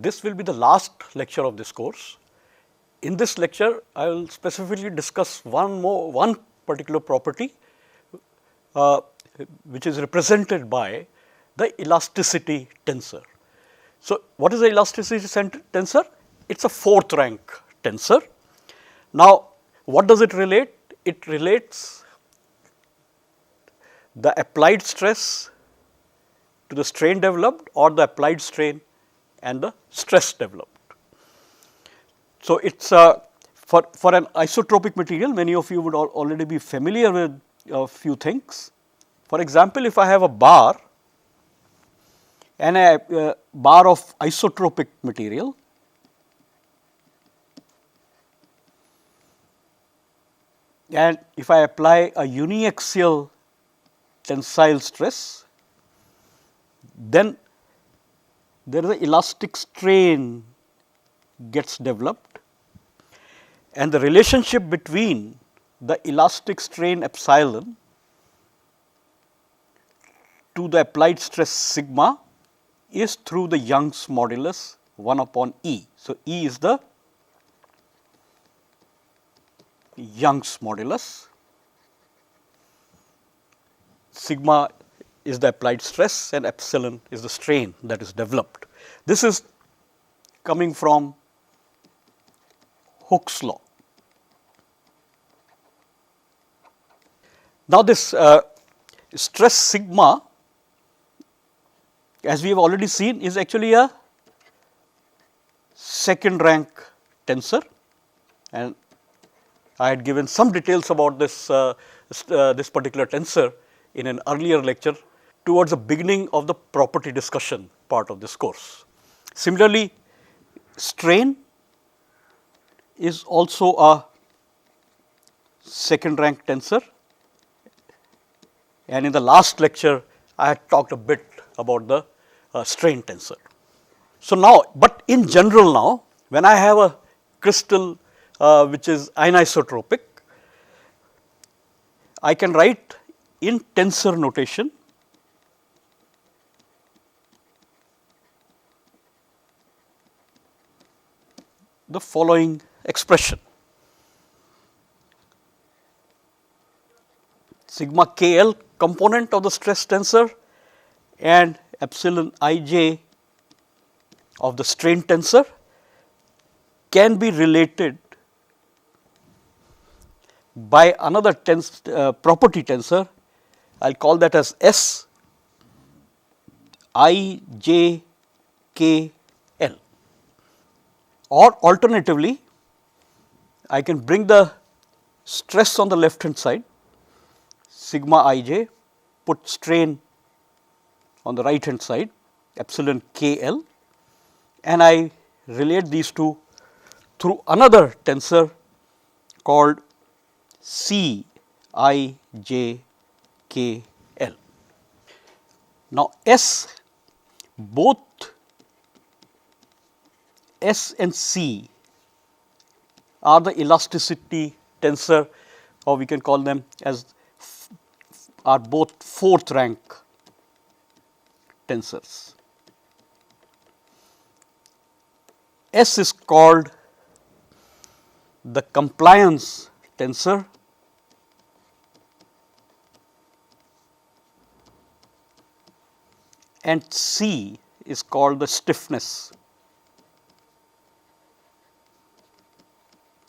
This will be the last lecture of this course. In this lecture, I will specifically discuss one particular property which is represented by the elasticity tensor. So, what is the elasticity tensor? It is a fourth rank tensor. Now, what does it relate? It relates the applied stress to the strain developed or the applied strain and the stress developed. So, it is for an isotropic material, many of you would already be familiar with a few things. For example, if I have a bar and a bar of isotropic material, and if I apply a uniaxial tensile stress, then there is an elastic strain gets developed, and the relationship between the elastic strain epsilon to the applied stress sigma is through the Young's modulus 1 upon E. So, E is the Young's modulus, sigma is the applied stress and epsilon is the strain that is developed. This is coming from Hooke's law. Now, this stress sigma, as we have already seen, is actually a second rank tensor, and I had given some details about this particular tensor in an earlier lecture towards the beginning of the property discussion part of this course. Similarly, strain is also a second rank tensor, and in the last lecture I had talked a bit about the strain tensor. So, now, but in general now, when I have a crystal which is anisotropic, I can write in tensor notation the following expression: sigma KL component of the stress tensor and epsilon ij of the strain tensor can be related by another property tensor. I will call that as S I J K L, or alternatively I can bring the stress on the left hand side, sigma ij, put strain on the right hand side, epsilon K L, and I relate these two through another tensor called C I J K L. Now, both S and C are the elasticity tensor, or we can call them as are both fourth rank tensors. S is called the compliance tensor, and C is called the stiffness.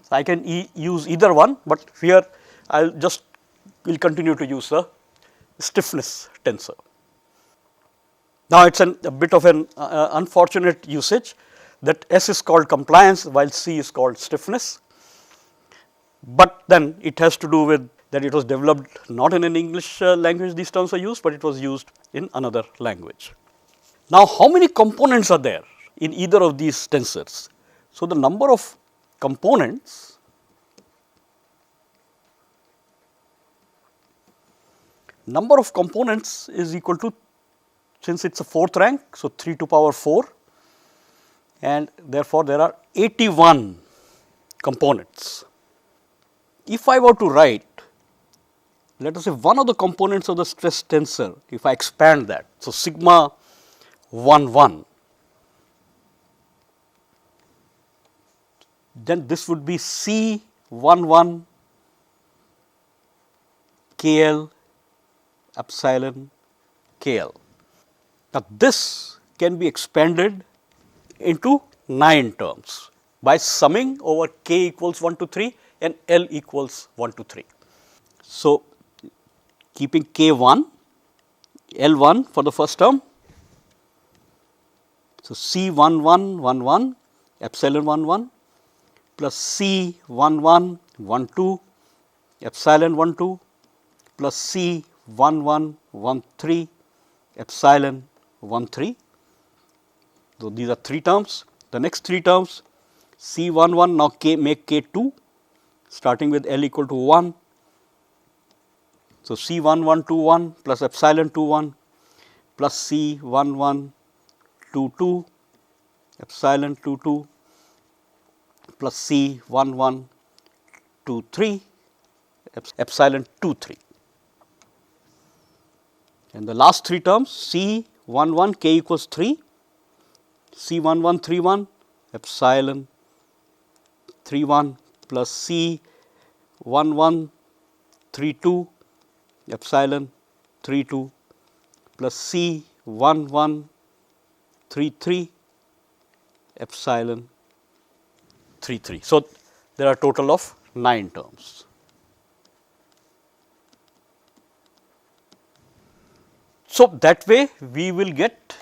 So, I can use either one, but here I will continue to use the stiffness tensor. Now, it is a bit of an unfortunate usage that S is called compliance while C is called stiffness, but then it has to do with that it was developed not in an English language these terms are used, but it was used in another language. Now, how many components are there in either of these tensors? So, the number of components is equal to, since it is a fourth rank, so 3 to power 4, and therefore, there are 81 components. If I were to write, let us say, one of the components of the stress tensor, if I expand that, so sigma 1 1, then this would be C 1 1 K L epsilon K L. Now, this can be expanded into 9 terms by summing over K equals 1 to 3 and L equals 1 to 3. So, keeping K 1, L 1 for the first term. So, C 1 1 1 1 epsilon 1 1 plus C 1 1 1 2 epsilon 1 2 plus C 1 1 1 3 epsilon 1 3. So, these are 3 terms. The next 3 terms C 1 1 now K make K 2 starting with L equal to 1. So, C 1 1 2 1 plus epsilon 2 1 plus C 1 1 2 2 epsilon 2 2 plus C 1 1 2 3 epsilon 2 3. And the last 3 terms C 1 1 K equals 3, C 1 1 3 1 epsilon 3 1 plus C 1 1 3 2 epsilon 3 2 plus C 1 1 3 3 epsilon 3 3. So, there are a total of 9 terms. So, that way we will get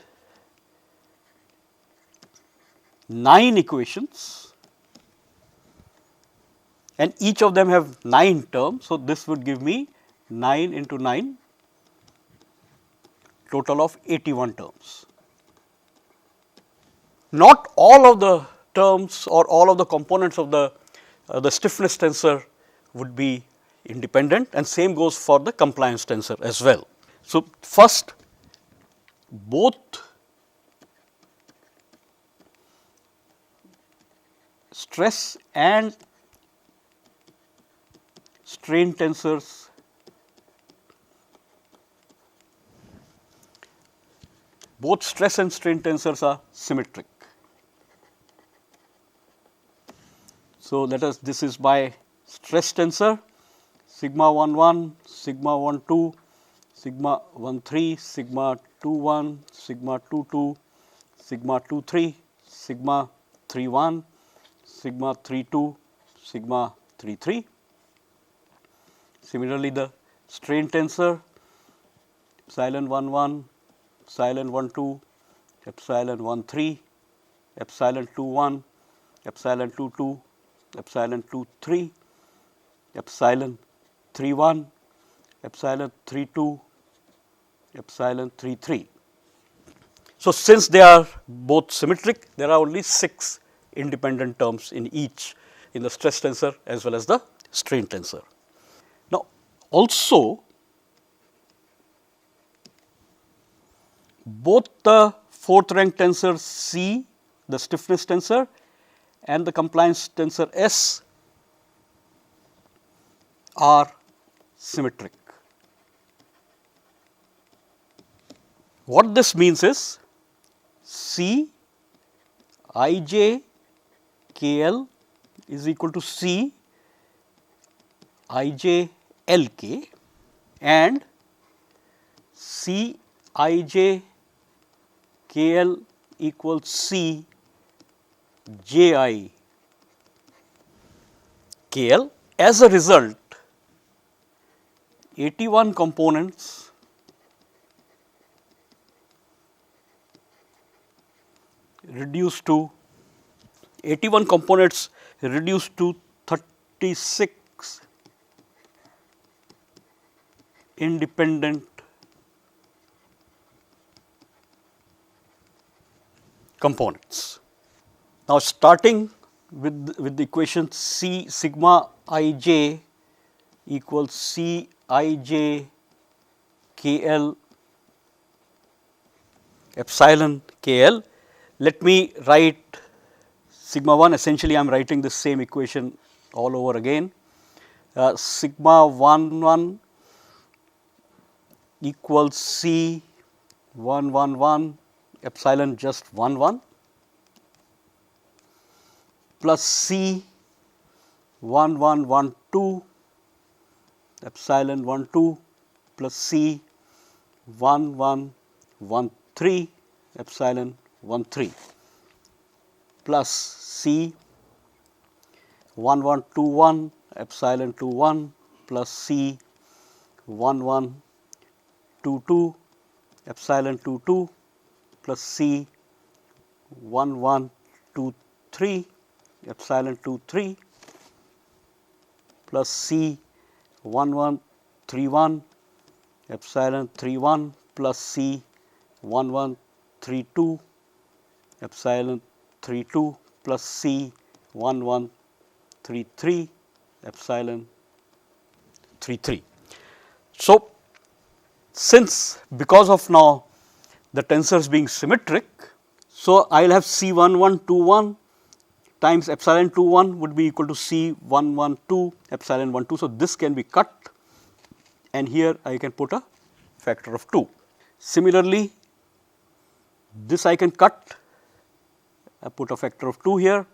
9 equations and each of them have 9 terms. So, this would give me 9 into 9, total of 81 terms. Not all of the terms or all of the components of the stiffness tensor would be independent, and same goes for the compliance tensor as well. So, first both stress and strain tensors are symmetric. So, let us, this is my stress tensor sigma 1 1, sigma 1 2, sigma 1 3, sigma 2 1, sigma 2 2, sigma 2 3, sigma 3 1, sigma 3 2, sigma 3 3. Similarly, the strain tensor epsilon 1 1, epsilon 1 2, epsilon 1 3, epsilon 2 1, epsilon 2 2, epsilon 2 3, epsilon 3 1, epsilon 3 2, epsilon 3 3. So, since they are both symmetric, there are only 6 independent terms in each, in the stress tensor as well as the strain tensor. Now, also both the 4th rank tensor C, the stiffness tensor, and the compliance tensor S are symmetric. What this means is C I j K L is equal to C I j L k, and C I j K L equals C J I K L. As a result, 81 components reduced to 36 independent components. Now, starting with the equation C sigma I j equals C I j K L epsilon K L. Let me write sigma 1, essentially I am writing the same equation all over again. Sigma 1 1 equals C 1 1 1 epsilon just 1 1 plus C 1 1 1 2 epsilon 1 2 plus C 1 1 1 3 epsilon 1 3 plus C 1 1 2 1 epsilon 2 1 plus C 1 1 2 2 epsilon 2 2 plus C 1 1 2 3 epsilon 2 3 plus C 1 1 3 1 epsilon 3 1 plus C 1 1 3 2 epsilon 3 2 plus C 1 1 3 3 epsilon 3 3. So, since because of now the tensors being symmetric, so I will have C 1 1 2 1 times epsilon 2 1 would be equal to C 1 1 2 epsilon 1 2. So, this can be cut and here I can put a factor of 2. Similarly, this I can cut, I put a factor of 2 here,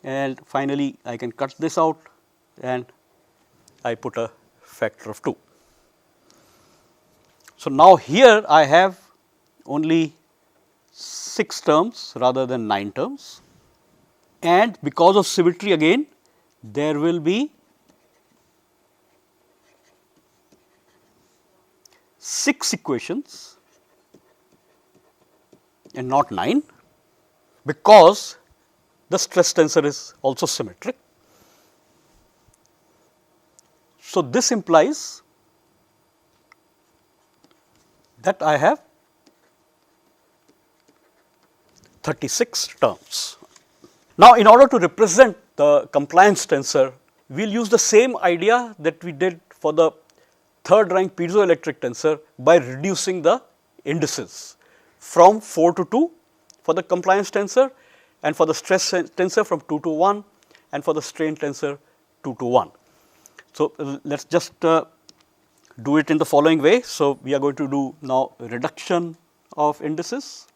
and finally I can cut this out and I put a factor of 2. So, now here I have only 6 terms rather than 9 terms, and because of symmetry again there will be 6 equations and not 9, because the stress tensor is also symmetric. So, this implies that I have 36 terms. Now, in order to represent the compliance tensor, we will use the same idea that we did for the third rank piezoelectric tensor by reducing the indices from 4 to 2 for the compliance tensor, and for the stress tensor from 2 to 1, and for the strain tensor 2 to 1. So, let us just do it in the following way. So, we are going to do now reduction of indices.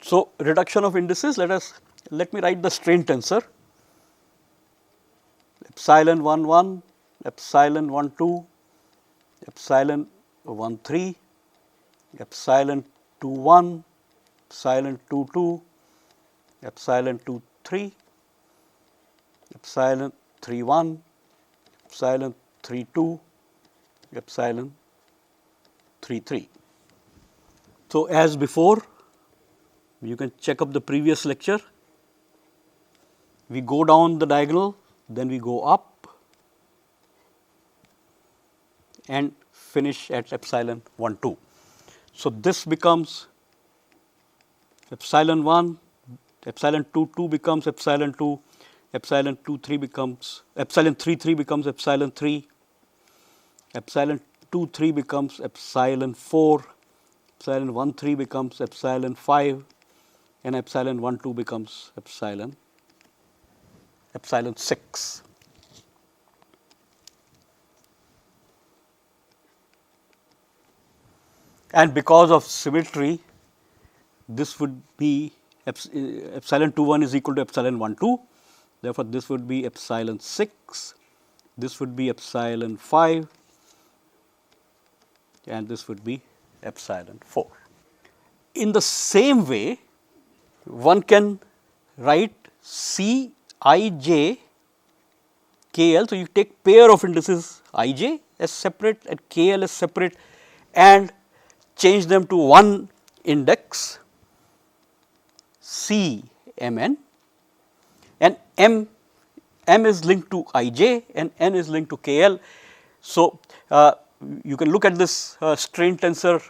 So, reduction of indices, let me write the strain tensor epsilon 1 1, epsilon 1 2, epsilon 1 3, epsilon 2 1, epsilon 2 2, epsilon 2 3, epsilon 3 1, epsilon 3 2, epsilon 3 3. So, as before, you can check up the previous lecture. We go down the diagonal, then we go up and finish at epsilon 1 2. So, this becomes epsilon 1, epsilon 2 2 becomes epsilon 2, epsilon 2 3 becomes epsilon 3 3 becomes epsilon 3, epsilon 2 3 becomes epsilon 4, epsilon 1 3 becomes epsilon 5, and epsilon 1 2 becomes epsilon 6. And because of symmetry, this would be epsilon 2 1 is equal to epsilon 1 2. Therefore, this would be epsilon 6, this would be epsilon 5, and this would be epsilon 4. In the same way, one can write C I j k l. So, you take pair of indices I j as separate and k l as separate and change them to one index C m n, and m is linked to I j and n is linked to k l. So, you can look at this strain tensor,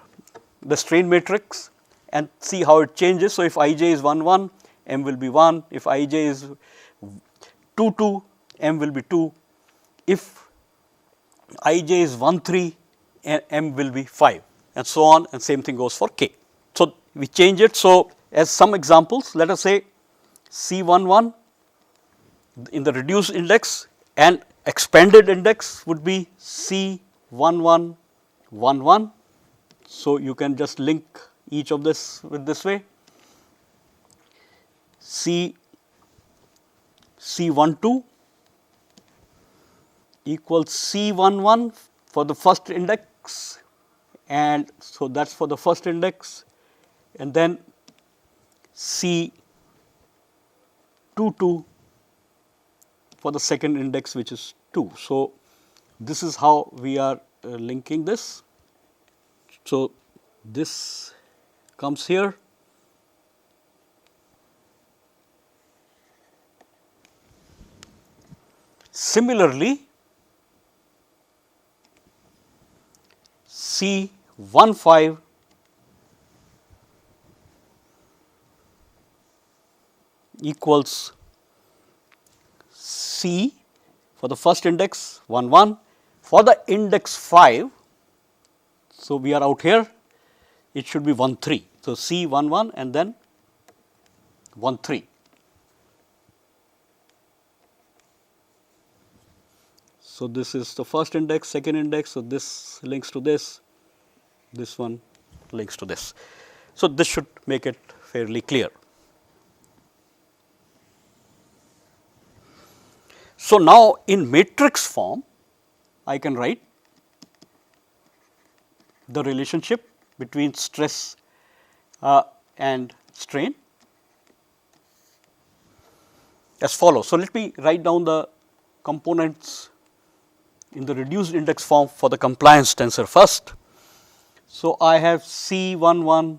the strain matrix, and see how it changes. So, if I j is 1 1, m will be 1, if I j is 2 2, m will be 2, if I j is 1 3, m will be 5, and so on, and same thing goes for k. So, we change it. So, as some examples, let us say C 1 1 in the reduced index, and expanded index would be C1111. So, you can just link each of this with this way. C12 equals C11 for the first index, and so that is for the first index, and then C22 for the second index, which is 2. So, this is how we are linking this. So, this comes here. Similarly, C15 equals C for the first index 11, for the index 5. So, we are out here, it should be 13. So, C11 and then 13. So, this is the first index, second index. So, this links to this one links to this. So, this should make it fairly clear. So, now in matrix form I can write the relationship between stress and strain as follows. So, let me write down the components in the reduced index form for the compliance tensor first. So, I have C11,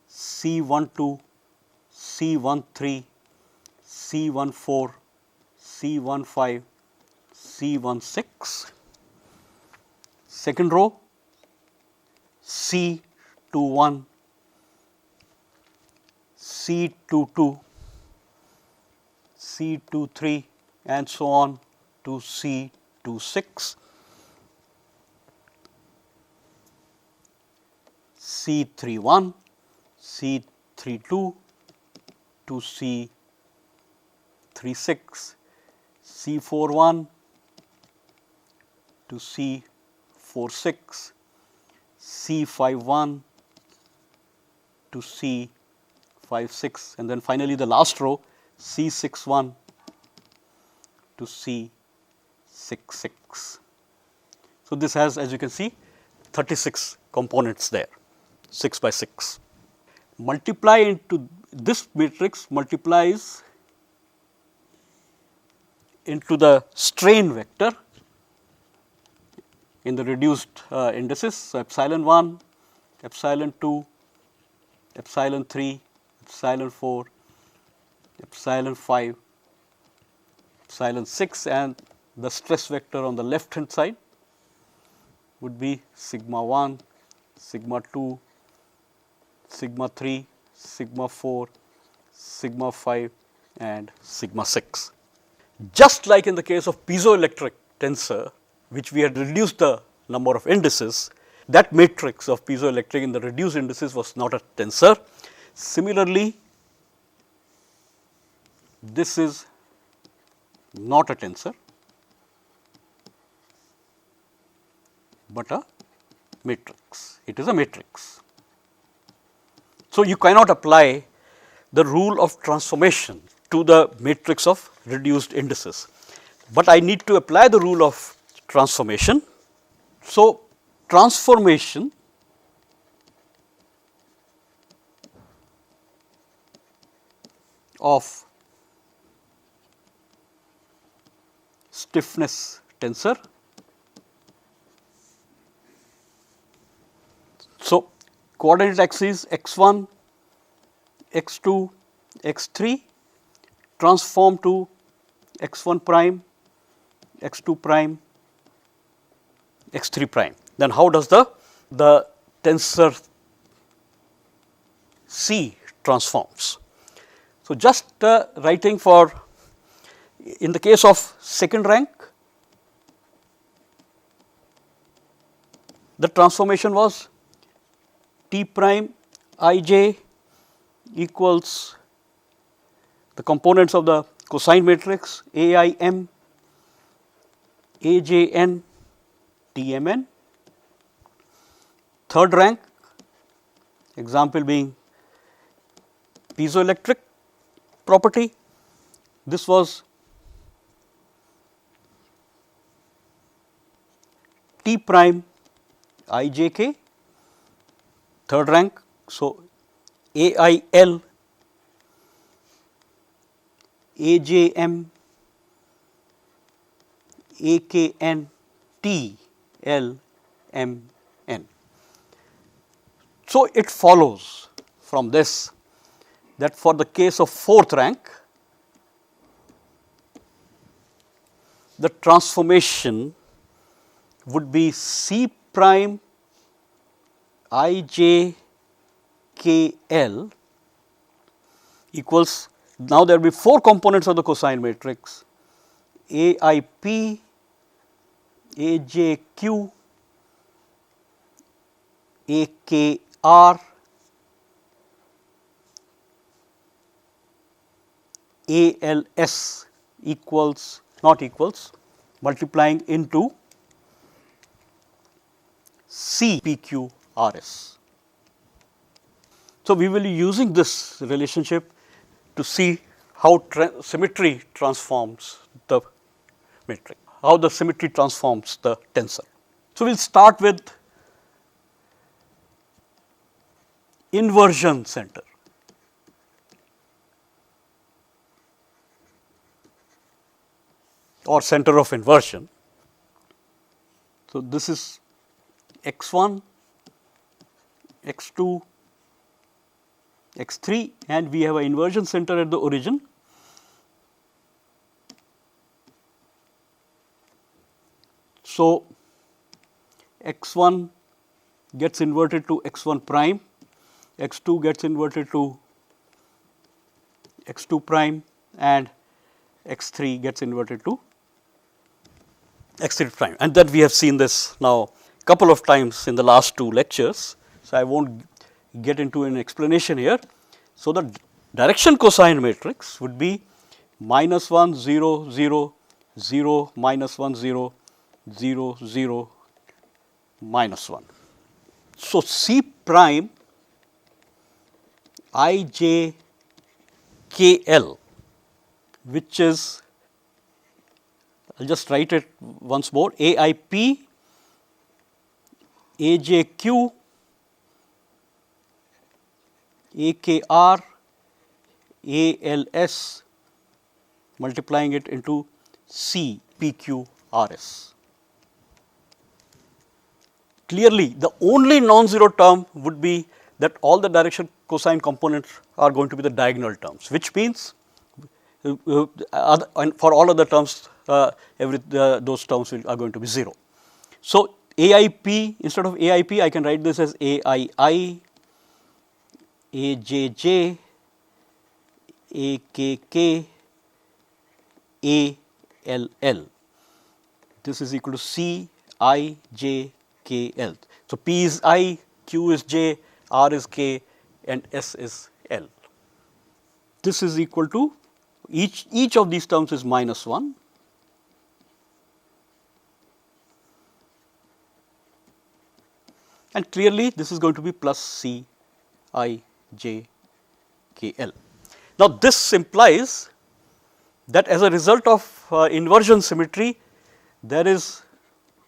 C12, C13, C14, C15, C16. Second row C21, C22, C23 and so on to C26, C31, C32 to C36, C41 to C46, C51 to C56, and then finally the last row C61 to C66. So, this has, as you can see, 36 components there, 6 by 6. Multiply into this matrix multiplies into the strain vector in the reduced indices. So, epsilon 1, epsilon 2, epsilon 3, epsilon 4, epsilon 5, epsilon 6, and the stress vector on the left hand side would be sigma 1, sigma 2, sigma 3, sigma 4, sigma 5 and sigma 6. Just like in the case of piezoelectric tensor, which we had reduced the number of indices, that matrix of piezoelectric in the reduced indices was not a tensor. Similarly, this is not a tensor, but a matrix. It is a matrix. So, you cannot apply the rule of transformation to the matrix of reduced indices, but I need to apply the rule of transformation. So, transformation of stiffness tensor. So, coordinate axes x1, x2, x3 transform to x1 prime, x2 prime, x3 prime. Then how does the tensor C transforms? So, just writing for, in the case of second rank, the transformation was T prime I j equals the components of the cosine matrix A I m AJN TMN. Third rank, example being piezoelectric property. This was T prime IJK, third rank. So, AIL AJM AKN TLMN. So, it follows from this that for the case of fourth rank, the transformation would be C prime IJKL equals, now there will be 4 components of the cosine matrix, AIP, AJQ, AKR, ALS equals, not equals, multiplying into CPQRS. So, we will be using this relationship to see how symmetry transforms the matrix, how the symmetry transforms the tensor. So, we will start with inversion center. Or center of inversion. So, this is x1, x2, x3 and we have an inversion center at the origin. So, x1 gets inverted to x1 prime, x2 gets inverted to x2 prime and x3 gets inverted to x3 prime, and that we have seen this now couple of times in the last 2 lectures. So, I will not get into an explanation here. So, the direction cosine matrix would be -1 0 0 0 -1 0 0 0 -1. So, C prime IJKL, which is, I will just write it once more, AIP, AJQ, AKR, ALS, multiplying it into CPQRS. Clearly, the only non-zero term would be that all the direction cosine components are going to be the diagonal terms, which means for all other terms, those terms are going to be 0. So, AIP, instead of AIP, I can write this as AII, AJJ, AKK, ALL. This is equal to CIJKL. So, P is I, Q is J, R is K and S is L. This is equal to, each of these terms is -1. And clearly, this is going to be plus C I J K L. Now, this implies that as a result of inversion symmetry, there is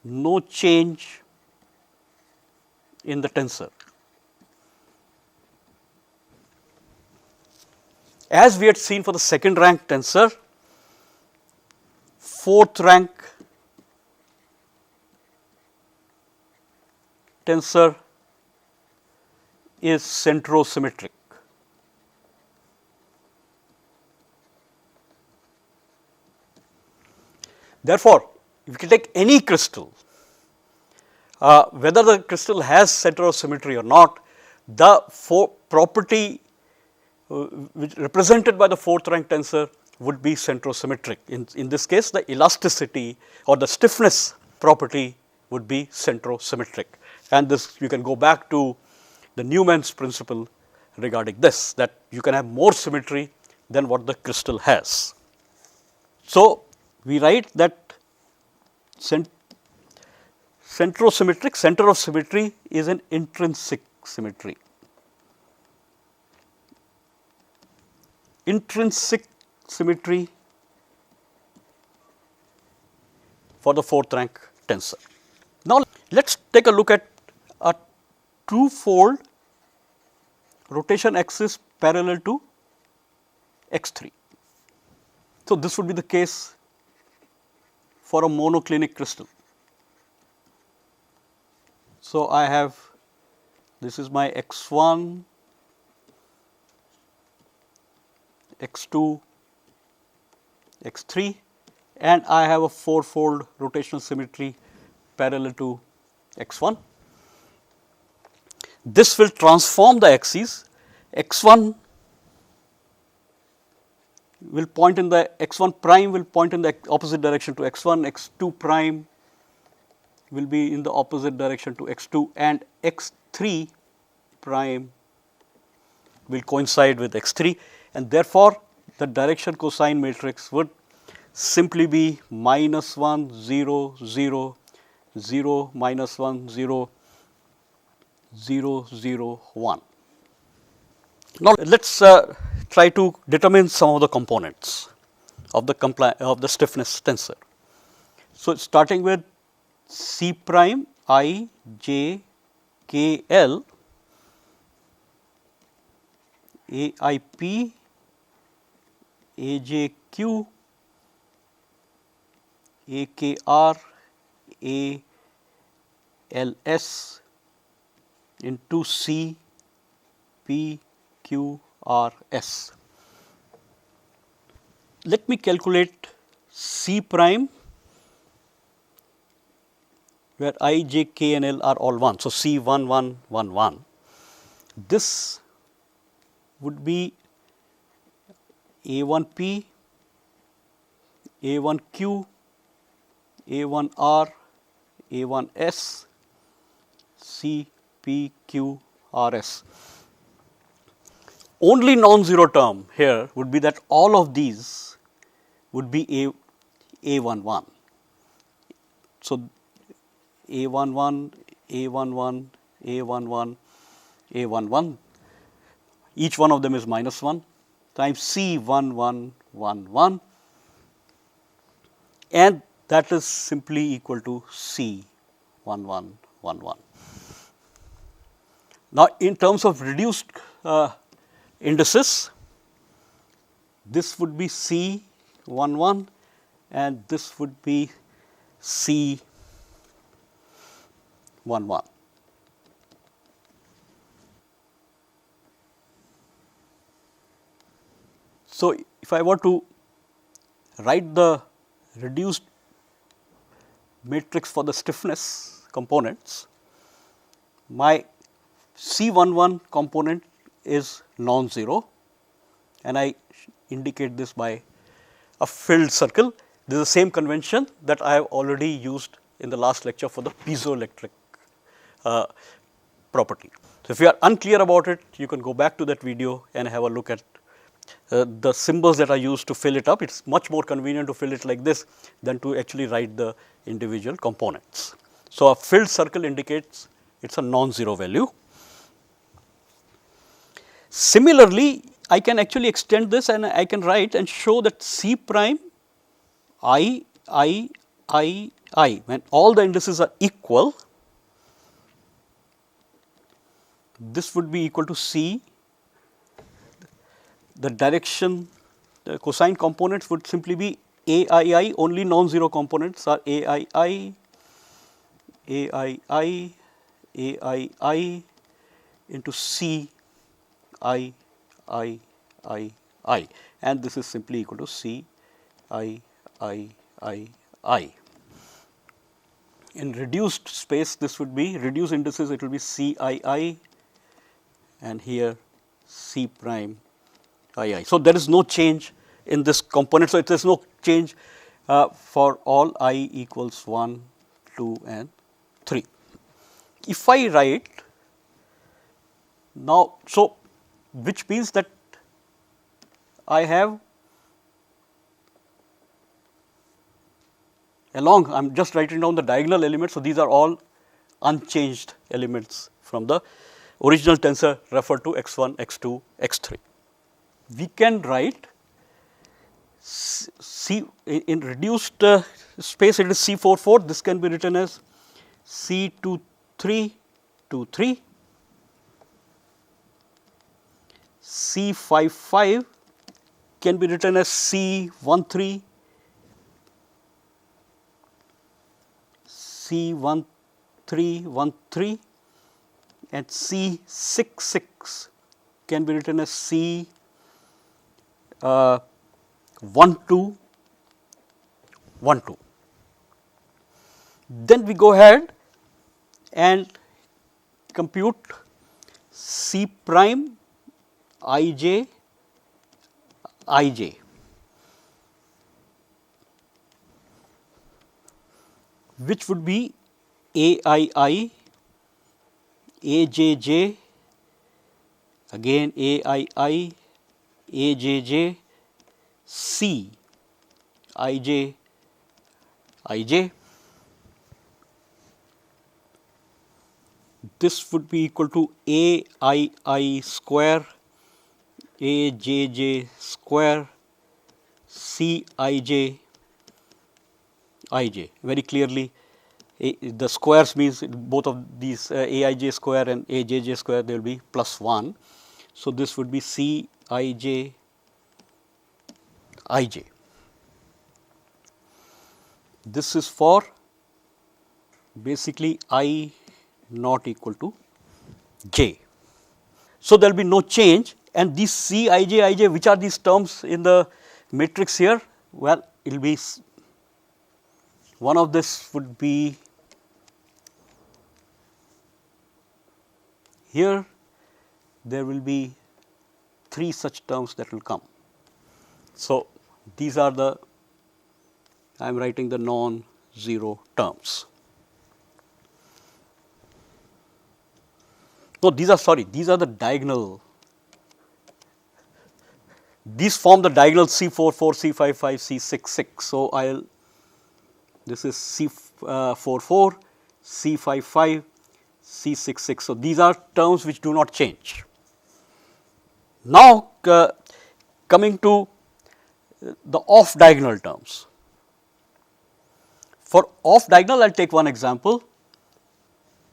no change in the tensor. As we had seen for the second rank tensor, fourth rank tensor is centrosymmetric. Therefore, if you take any crystal, whether the crystal has center of symmetry or not, the property which represented by the fourth rank tensor would be centrosymmetric. In this case, the elasticity or the stiffness property would be centrosymmetric, and this you can go back to the Newman's principle regarding this, that you can have more symmetry than what the crystal has. So, we write that centrosymmetric, center of symmetry is an intrinsic symmetry. Intrinsic symmetry for the fourth rank tensor. Now, let us take a look at a two-fold rotation axis parallel to x3. So, this would be the case for a monoclinic crystal. So, I have this is my x1, x2, x3, and I have a four-fold rotational symmetry parallel to x1. This will transform the axes. X1 will point in the x1 prime will point in the opposite direction to x1, x2 prime will be in the opposite direction to x2, and x3 prime will coincide with x3, and therefore, the direction cosine matrix would simply be minus 1, 0, 0, 0, minus 1, 0, 0, 0, 1. Now, let us try to determine some of the components of the stiffness tensor. So, starting with C prime I j k l a I p a j q a k r a l s into C p q r s. Let me calculate C prime where I, j, k and l are all 1. So, C 1 1 1 1. This would be A 1 p, A 1 q, A 1 r, A 1 s, C p q r s. Only non-zero term here would be that all of these would be A 1 1. So, A 1 1, A 1 1, A 1 1, A 1 1, each one of them is minus 1 times C 1 1 1 1, and that is simply equal to C 1 1 1 1. Now, in terms of reduced indices, this would be C 1 1 and this would be C 1 1. So, if I were to write the reduced matrix for the stiffness components, my C 1 1 component is non-zero, and I indicate this by a filled circle. This is the same convention that I have already used in the last lecture for the piezoelectric property. So, if you are unclear about it, you can go back to that video and have a look at the symbols that are used to fill it up. It is much more convenient to fill it like this than to actually write the individual components. So, a filled circle indicates it is a non-zero value. Similarly, I can actually extend this and I can write and show that C prime I, when all the indices are equal, this would be equal to C. The direction, the cosine components would simply be AII, only non-zero components are AII, AII, AII into C I, and this is simply equal to C I. In reduced space, this would be reduced indices, it will be CII and here C prime II. So, there is no change in this component. So, there is no change for all I equals 1, 2 and 3. If I write now, so which means that I have along, I am just writing down the diagonal elements. So, these are all unchanged elements from the original tensor referred to x1, x2, x3. We can write C in reduced space, it is C44, this can be written as C2323, C55 can be written as C13, C1313, and C66 can be written as C1212. Then we go ahead and compute C prime ij ij, which would be aii, ajj, again aii, ajj, c ij ij. This would be equal to aii square, ajj square, cij ij. Very clearly, the squares means both of these aij square and ajj square, they will be plus 1. So, this would be cij ij. This is for basically I not equal to j. So, there will be no change, and these C I j, which are these terms in the matrix here? Well, it will be one of this would be here, there will be 3 such terms that will come. So, these are the, I am writing the non-zero terms. No, these are, sorry, these are the diagonal, these form the diagonal C44, C55, C66. So, I will, this is C44, C55, C66. So, these are terms which do not change. Now, coming to the off diagonal terms. For off diagonal, I will take one example.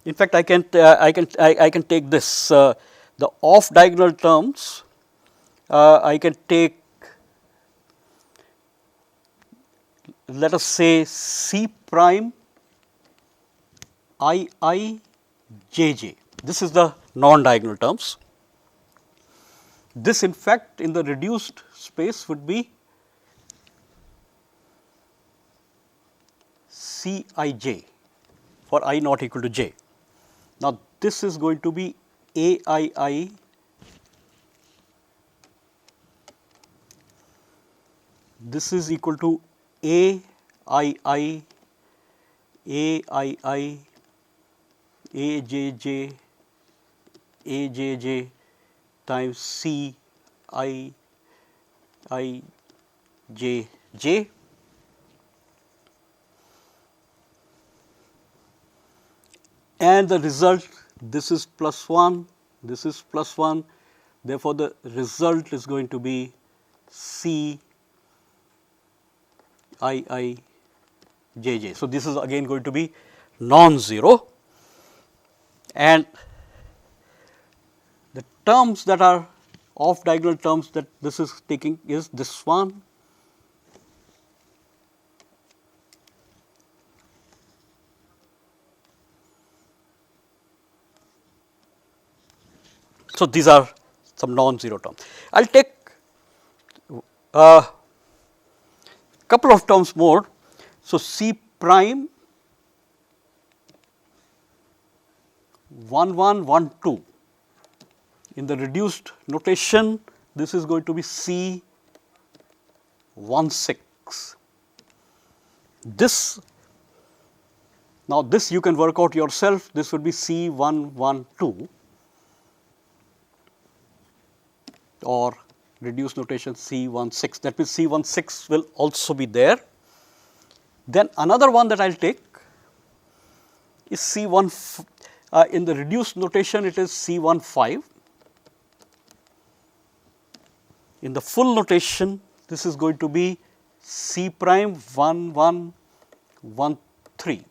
In fact, I can take this, the off diagonal terms, I can take, let us say, C prime I j j. This is the non-diagonal terms. This in fact in the reduced space would be C I j for I not equal to j. Now, this is going to be A I, this is equal to A I, A j j times C I j j. And the result, this is plus 1, this is plus 1, therefore, the result is going to be C I j j. So, this is again going to be non-zero, and the terms that are off diagonal terms that this is taking is this one, so these are some non-zero terms. I will take couple of terms more. So, C prime 1 1 1 2, in the reduced notation this is going to be C 1 6. This, now this you can work out yourself, this would be C 1 1 2 or reduced notation C 1 6, that means C 1 6 will also be there. Then another one that I will take is C1, in the reduced notation it is C15. In the full notation this is going to be C prime 1 1 1 3.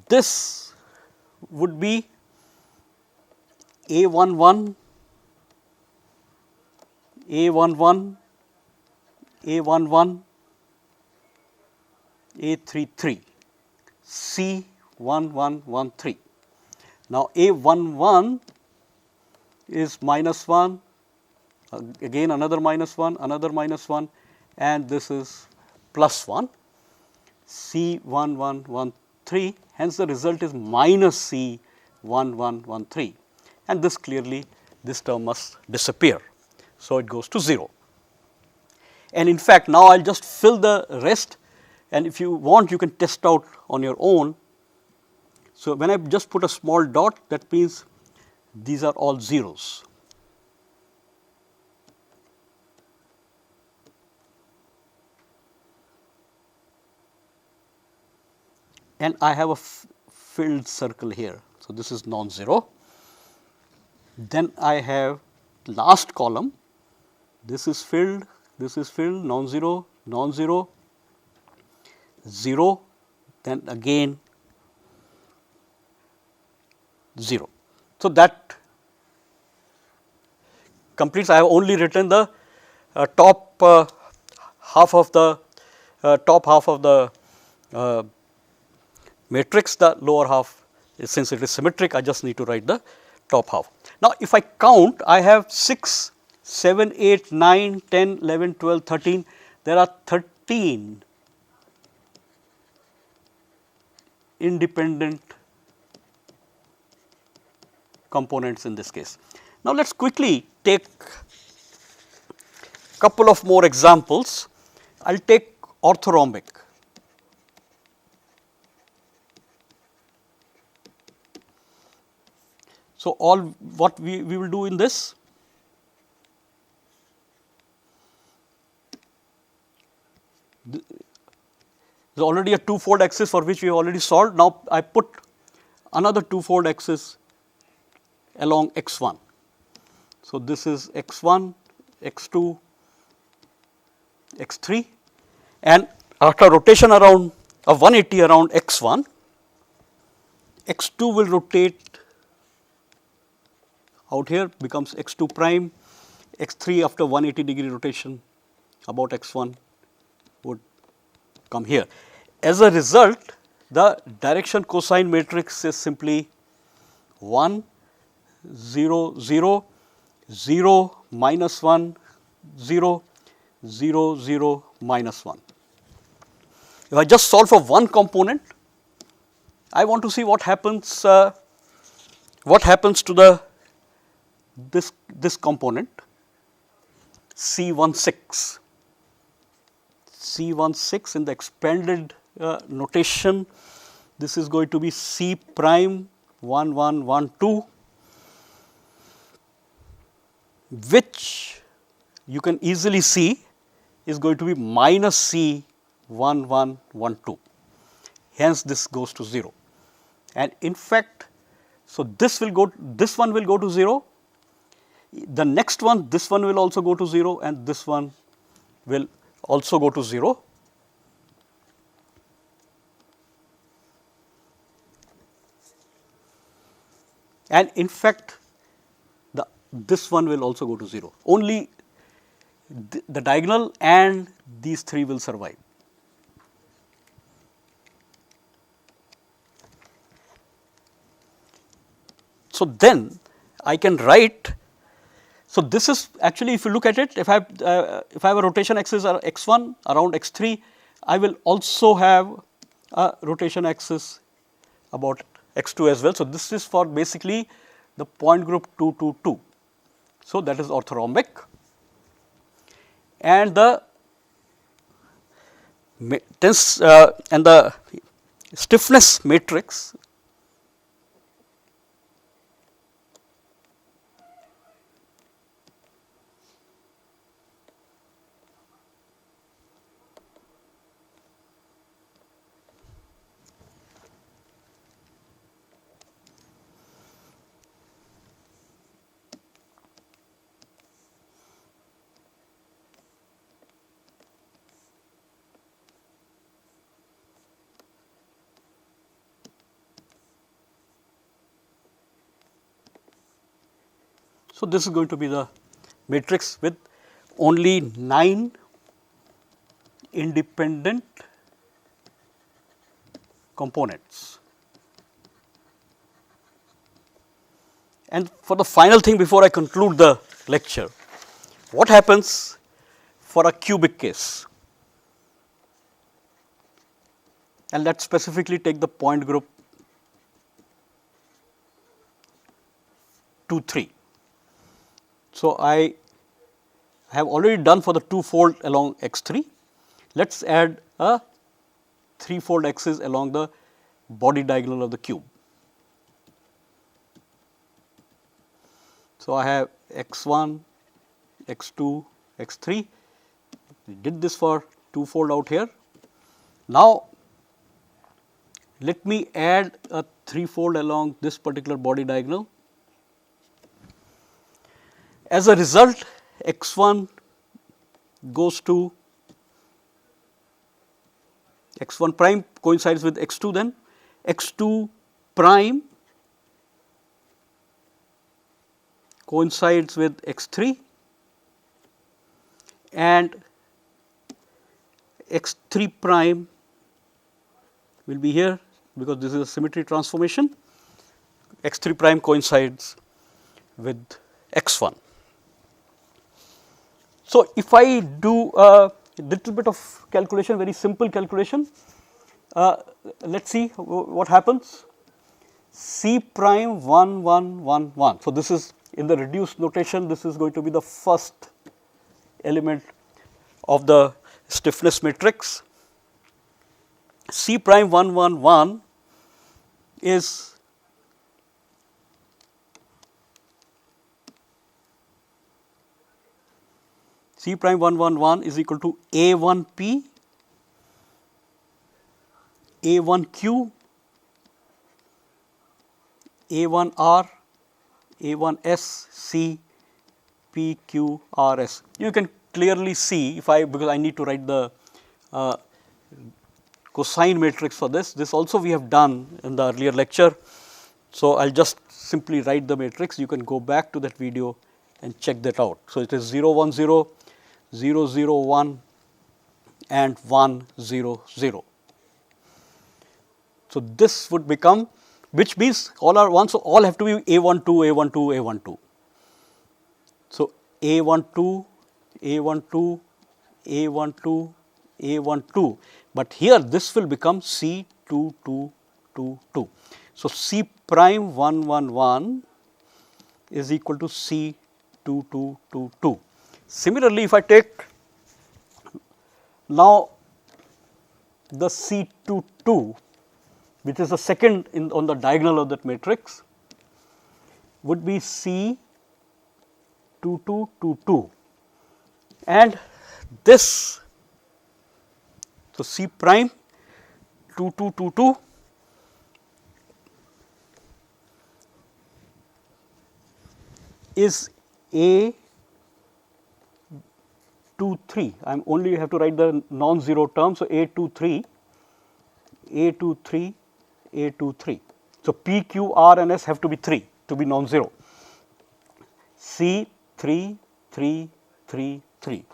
This would be A11, A11, A11, A33, C1113. Now A11 is minus 1, again another minus 1, another minus 1, and this is plus 1, C1113. Hence, the result is minus C1113, and this clearly this term must disappear. So, it goes to 0. And in fact, now I will just fill the rest, and if you want you can test out on your own. So, when I just put a small dot, that means these are all zeros. And I have a filled circle here. So, this is non-zero. Then I have last column, this is filled, non-zero, non-zero, 0, then again 0. So, that completes. I have only written the top half of the matrix, the lower half, since it is symmetric I just need to write the top half. Now, if I count, I have 6, 7, 8, 9, 10, 11, 12, 13, there are 13 independent components in this case. Now, let us quickly take couple of more examples. I will take orthorhombic. So, all what we will do in this, there is already a two-fold axis for which we have already solved. Now, I put another two-fold axis along x1. So, this is x1, x2, x3, and after rotation around of 180 around x1, x2 will rotate out here, becomes x2 prime, x3 after 180 degree rotation about x1 would come here. As a result, the direction cosine matrix is simply 1, 0, 0, 0, minus 1, 0, 0, 0, minus 1. If I just solve for one component, I want to see what happens to the this component C16. C16 in the expanded notation, this is going to be C prime 1 1 1 2, which you can easily see is going to be minus C 1 1 1 2. Hence, this goes to 0, and in fact, so this one will go to 0. The next one, this one will also go to 0, and this one will also go to 0. And in fact, this one will also go to 0. Only the diagonal and these three will survive. So, then I can write. So, this is actually, if you look at it, if I have a rotation axis x1 around x3, I will also have a rotation axis about x2 as well. So, this is for basically the point group 2 2 2. So, that is orthorhombic, and the stiffness matrix So, this is going to be the matrix with only 9 independent components. And for the final thing before I conclude the lecture, what happens for a cubic case? And let us specifically take the point group 2, 3. So, I have already done for the 2-fold along x 3. Let us add a 3-fold axis along the body diagonal of the cube. So, I have x 1, x 2, x 3. We did this for 2-fold out here. Now, let me add a 3-fold along this particular body diagonal. As a result, x 1 goes to x 1 prime coincides with x 2, then x 2 prime coincides with x 3 and x 3 prime will be here because this is a symmetry transformation. X 3 prime coincides with x 1. So, if I do a little bit of calculation, very simple calculation, let us see what happens. C prime 1 1 1 1. So, this is in the reduced notation, this is going to be the first element of the stiffness matrix. C prime 1 1 1 is C prime 1 1 1 is equal to A 1 P, A 1 Q, A 1 R, A 1 S, C, P, Q, R, S. You can clearly see if because I need to write the cosine matrix for this. This also we have done in the earlier lecture. So, I will just simply write the matrix. You can go back to that video and check that out. So, it is 0 1 0, 0 0 1 and 1 0 0. So, this would become, which means all are 1. So, all have to be A 1 2, A 1 2, A 1 2. So, A 1 2, A 1 2, A 1 2, A 1 2, but here this will become C 2 2 2 2. So, C prime 1 1 1 is equal to C 2 2 2 2. Similarly, if I take now the C 2 2, which is the second on the diagonal of that matrix, would be C 2 2 2 2, and this, so C prime 2 2 2 2 is A 2 3. I am only have to write the non-zero term. So, A 2 3, A 2 3, A 2 3. So, P, Q, R and S have to be 3 to be non-zero. C 3 3 3 3.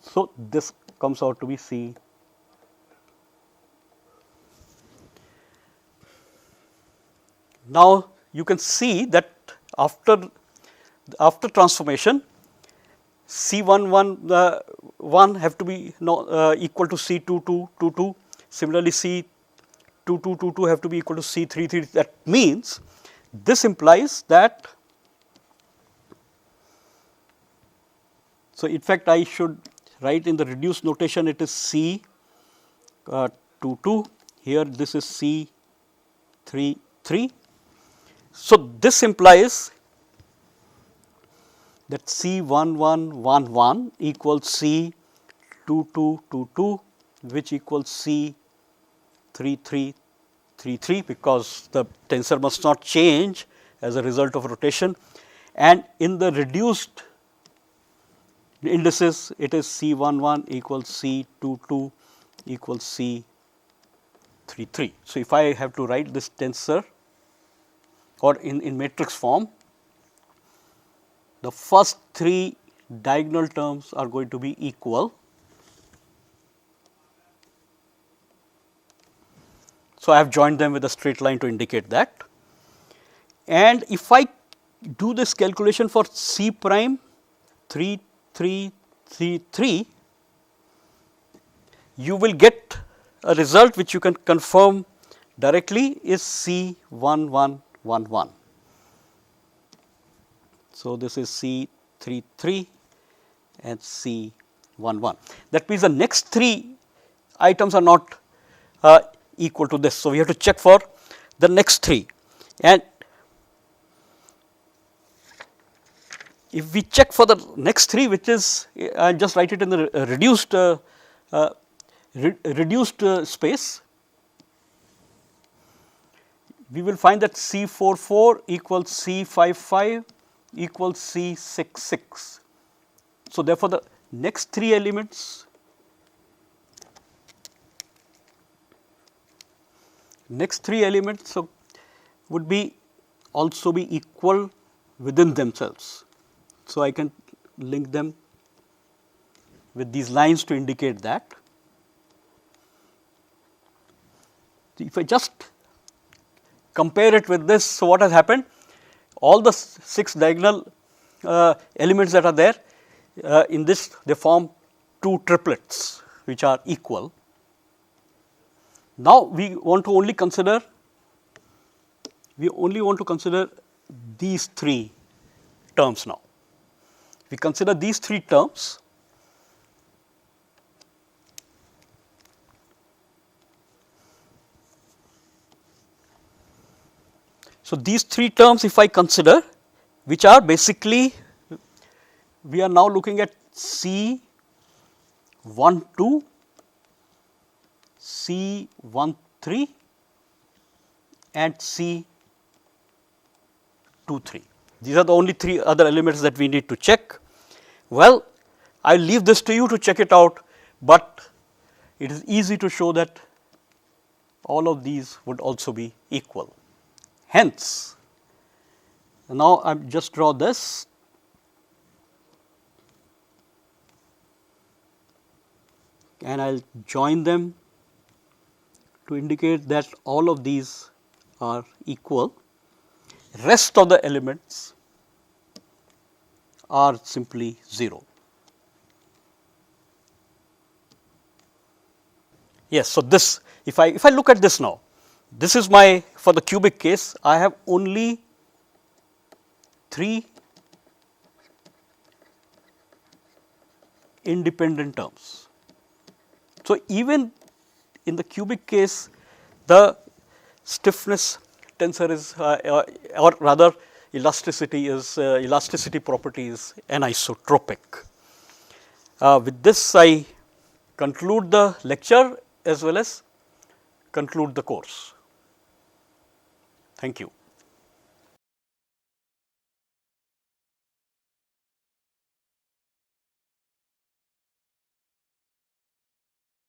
So, this comes out to be C. Now, you can see that after transformation, C 1 1 1 have to be equal to C 2 2 2 2. Similarly, C 2 2 2 2 have to be equal to C 3 3. That means this implies that. So, in fact, I should write in the reduced notation, it is C 2 2. Here this is C 3 3. So, this implies that C 1 1 1 1 equals C 2 2 2 2, which equals C 3 3 3 3, because the tensor must not change as a result of rotation, and in the reduced indices it is C 1 1 equals C 2 2 equals C 3 3. So, if I have to write this tensor or in matrix form, the first 3 diagonal terms are going to be equal. So, I have joined them with a straight line to indicate that. And if I do this calculation for C prime 3 3 3 3, you will get a result which you can confirm directly is C 1 1 1 1. So, this is C 3 3 and C 1 1. That means, the next 3 items are not equal to this. So, we have to check for the next 3, and if we check for the next 3, which is I just write it in the reduced space, we will find that C 4 4 equals C 5 5 equals C 6 6. So, therefore, the next 3 elements would be also be equal within themselves. So, I can link them with these lines to indicate that. If I just compare it with this, so what has happened? All the 6 diagonal elements that are there, in this they form 2 triplets which are equal. Now, we want to only consider these 3 terms now. We consider these 3 terms. So, these 3 terms if I consider, which are basically, we are now looking at C 1 2, C 1 3 and C 2 3. These are the only 3 other elements that we need to check. Well, I will leave this to you to check it out, but it is easy to show that all of these would also be equal. Hence, now I just draw this, and I will join them to indicate that all of these are equal. Rest of the elements are simply 0. Yes, so this, if I look at this now, this is my, for the cubic case, I have only 3 independent terms. So, even in the cubic case, the stiffness tensor is or rather elasticity property is anisotropic. With this, I conclude the lecture as well as conclude the course. Thank you.